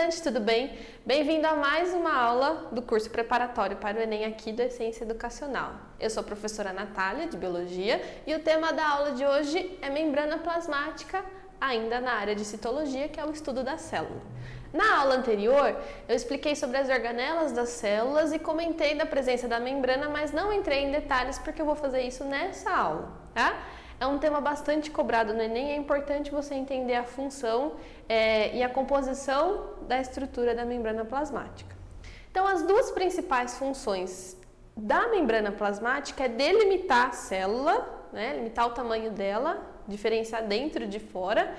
estudante, tudo bem? Bem-vindo a mais uma aula do curso preparatório para o Enem aqui do Essência Educacional. Eu sou a professora Natália, de Biologia, e o tema da aula de hoje é membrana plasmática, ainda na área de citologia, que é o estudo da célula. Na aula anterior, eu expliquei sobre as organelas das células e comentei da presença da membrana, mas não entrei em detalhes porque eu vou fazer isso nessa aula, tá? É um tema bastante cobrado no Enem, é importante você entender a função e a composição da estrutura da membrana plasmática. Então, as duas principais funções da membrana plasmática é delimitar a célula, né, limitar o tamanho dela, diferenciar dentro e de fora,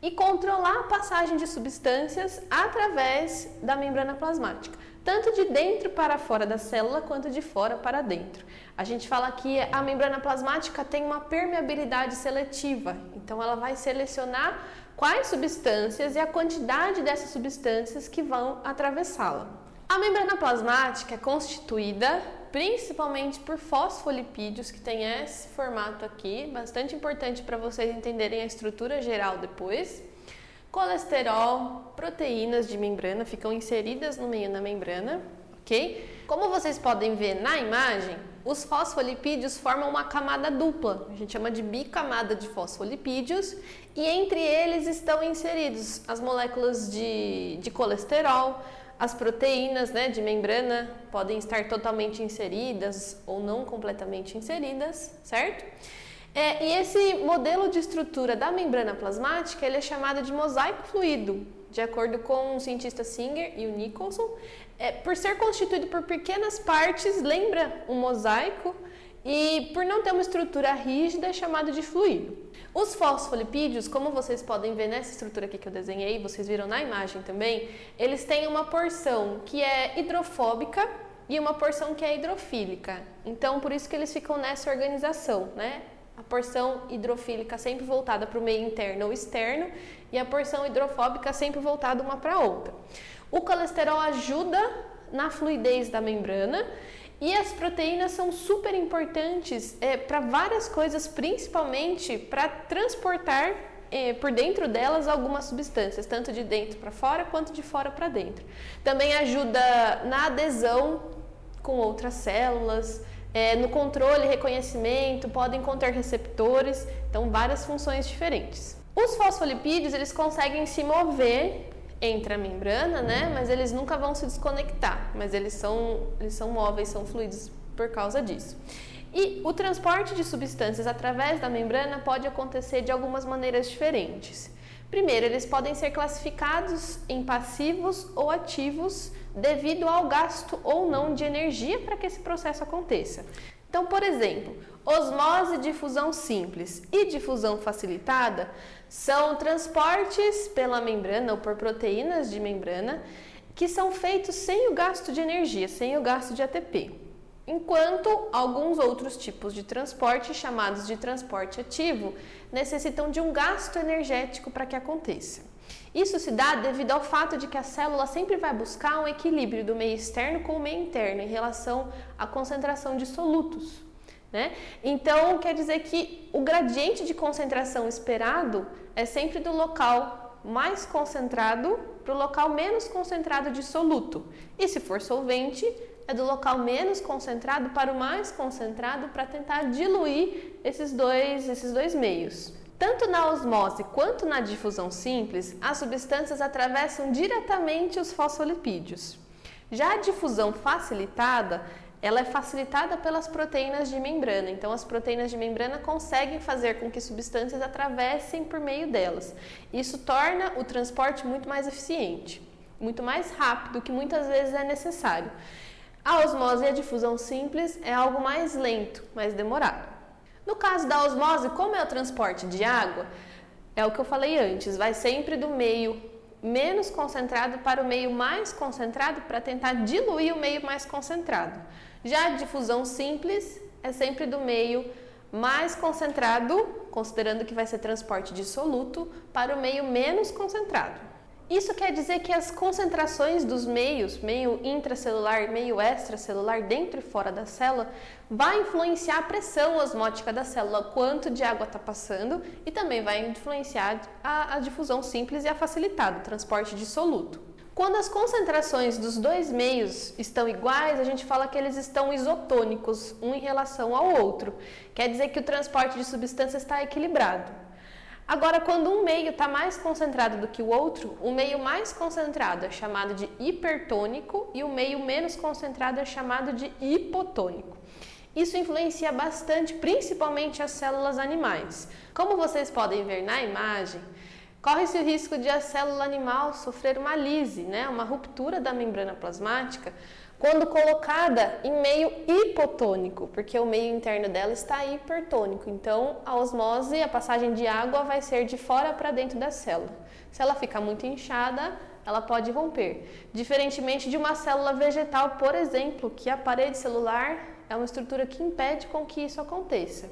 e controlar a passagem de substâncias através da membrana plasmática, tanto de dentro para fora da célula quanto de fora para dentro. A gente fala que a membrana plasmática tem uma permeabilidade seletiva, então ela vai selecionar quais substâncias e a quantidade dessas substâncias que vão atravessá-la. A membrana plasmática é constituída principalmente por fosfolipídios, que tem esse formato aqui, bastante importante para vocês entenderem a estrutura geral depois. Colesterol, proteínas de membrana ficam inseridas no meio da membrana, ok? Como vocês podem ver na imagem, os fosfolipídios formam uma camada dupla, a gente chama de bicamada de fosfolipídios, e entre eles estão inseridos as moléculas de colesterol. As proteínas, né, de membrana podem estar totalmente inseridas ou não completamente inseridas, certo? E esse modelo de estrutura da membrana plasmática ele é chamado de mosaico fluido, de acordo com o cientista Singer e o Nicholson. Por ser constituído por pequenas partes, lembra um mosaico, e por não ter uma estrutura rígida é chamado de fluido. Os fosfolipídios, como vocês podem ver nessa estrutura aqui que eu desenhei, vocês viram na imagem também, eles têm uma porção que é hidrofóbica e uma porção que é hidrofílica. Então, por isso que eles ficam nessa organização, né? A porção hidrofílica sempre voltada para o meio interno ou externo e a porção hidrofóbica sempre voltada uma para a outra. O colesterol ajuda na fluidez da membrana. E as proteínas são super importantes para várias coisas, principalmente para transportar por dentro delas algumas substâncias, tanto de dentro para fora quanto de fora para dentro. Também ajuda na adesão com outras células, no controle e reconhecimento, podem conter receptores, então várias funções diferentes. Os fosfolipídios eles conseguem se mover entre a membrana, né? Mas eles nunca vão se desconectar, mas eles são móveis, são fluidos por causa disso. E o transporte de substâncias através da membrana pode acontecer de algumas maneiras diferentes. Primeiro, eles podem ser classificados em passivos ou ativos devido ao gasto ou não de energia para que esse processo aconteça. Então, por exemplo, osmose, difusão simples e difusão facilitada são transportes pela membrana ou por proteínas de membrana que são feitos sem o gasto de energia, sem o gasto de ATP. Enquanto alguns outros tipos de transporte, chamados de transporte ativo, necessitam de um gasto energético para que aconteça. Isso se dá devido ao fato de que a célula sempre vai buscar um equilíbrio do meio externo com o meio interno em relação à concentração de solutos, né? Então, quer dizer que o gradiente de concentração esperado é sempre do local mais concentrado para o local menos concentrado de soluto. E se for solvente, é do local menos concentrado para o mais concentrado para tentar diluir esses dois meios. Tanto na osmose quanto na difusão simples, as substâncias atravessam diretamente os fosfolipídios. Já a difusão facilitada, ela é facilitada pelas proteínas de membrana. Então, as proteínas de membrana conseguem fazer com que substâncias atravessem por meio delas. Isso torna o transporte muito mais eficiente, muito mais rápido, que muitas vezes é necessário. A osmose e a difusão simples é algo mais lento, mais demorado. No caso da osmose, como é o transporte de água, é o que eu falei antes, vai sempre do meio menos concentrado para o meio mais concentrado para tentar diluir o meio mais concentrado. Já a difusão simples é sempre do meio mais concentrado, considerando que vai ser transporte de soluto, para o meio menos concentrado. Isso quer dizer que as concentrações dos meios, meio intracelular e meio extracelular, dentro e fora da célula, vai influenciar a pressão osmótica da célula, quanto de água está passando, e também vai influenciar a difusão simples e a facilitada, o transporte de soluto. Quando as concentrações dos dois meios estão iguais, a gente fala que eles estão isotônicos, um em relação ao outro. Quer dizer que o transporte de substâncias está equilibrado. Agora, quando um meio está mais concentrado do que o outro, o meio mais concentrado é chamado de hipertônico e o meio menos concentrado é chamado de hipotônico. Isso influencia bastante, principalmente as células animais. Como vocês podem ver na imagem, corre-se o risco de a célula animal sofrer uma lise, uma ruptura da membrana plasmática, quando colocada em meio hipotônico, porque o meio interno dela está hipertônico. Então, a osmose, a passagem de água vai ser de fora para dentro da célula. Se ela ficar muito inchada, ela pode romper. Diferentemente de uma célula vegetal, por exemplo, que a parede celular é uma estrutura que impede com que isso aconteça.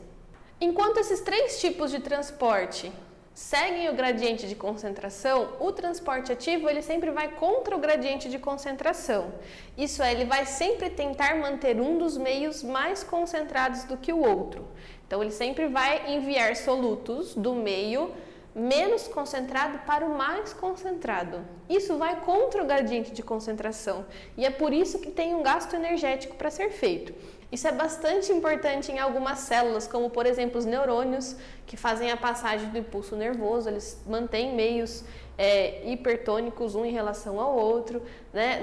Enquanto esses três tipos de transporte seguem o gradiente de concentração, o transporte ativo ele sempre vai contra o gradiente de concentração. Isso é, ele vai sempre tentar manter um dos meios mais concentrados do que o outro. Então, ele sempre vai enviar solutos do meio menos concentrado para o mais concentrado. Isso vai contra o gradiente de concentração e é por isso que tem um gasto energético para ser feito. Isso é bastante importante em algumas células, como por exemplo os neurônios, que fazem a passagem do impulso nervoso, eles mantêm meios hipertônicos um em relação ao outro,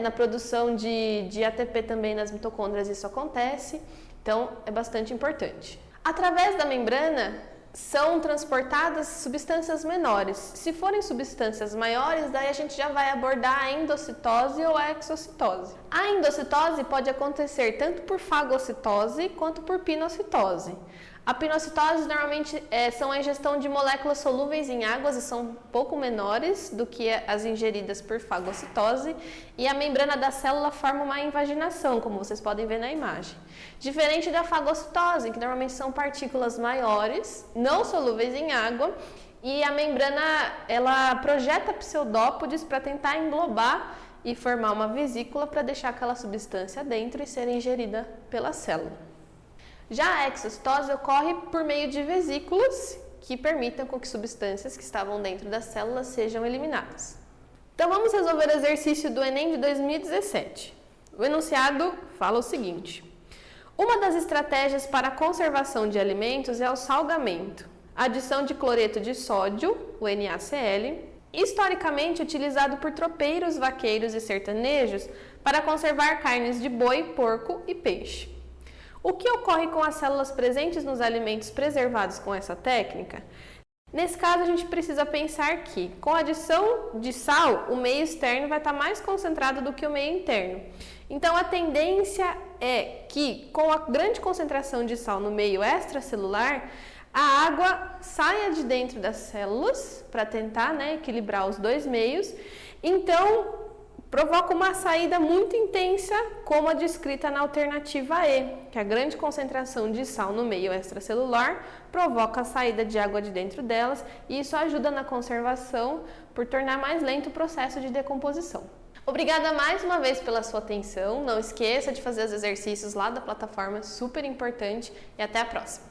Na produção de ATP também nas mitocôndrias isso acontece, então é bastante importante. Através da membrana são transportadas substâncias menores. Se forem substâncias maiores, daí a gente já vai abordar a endocitose ou a exocitose. A endocitose pode acontecer tanto por fagocitose quanto por pinocitose. A pinocitose normalmente são a ingestão de moléculas solúveis em águas e são um pouco menores do que as ingeridas por fagocitose, e a membrana da célula forma uma invaginação, como vocês podem ver na imagem. Diferente da fagocitose, que normalmente são partículas maiores, não solúveis em água, e a membrana ela projeta pseudópodes para tentar englobar e formar uma vesícula para deixar aquela substância dentro e ser ingerida pela célula. Já a exocitose ocorre por meio de vesículas que permitam com que substâncias que estavam dentro das células sejam eliminadas. Então vamos resolver o exercício do Enem de 2017. O enunciado fala o seguinte: uma das estratégias para a conservação de alimentos é o salgamento, adição de cloreto de sódio, o NaCl, historicamente utilizado por tropeiros, vaqueiros e sertanejos para conservar carnes de boi, porco e peixe. O que ocorre com as células presentes nos alimentos preservados com essa técnica? Nesse caso, a gente precisa pensar que, com a adição de sal, o meio externo vai estar mais concentrado do que o meio interno. Então, a tendência é que, com a grande concentração de sal no meio extracelular, a água saia de dentro das células para tentar equilibrar os dois meios. Então, provoca uma saída muito intensa, como a descrita na alternativa E, que a grande concentração de sal no meio extracelular provoca a saída de água de dentro delas, e isso ajuda na conservação por tornar mais lento o processo de decomposição. Obrigada mais uma vez pela sua atenção, não esqueça de fazer os exercícios lá da plataforma, super importante, e até a próxima!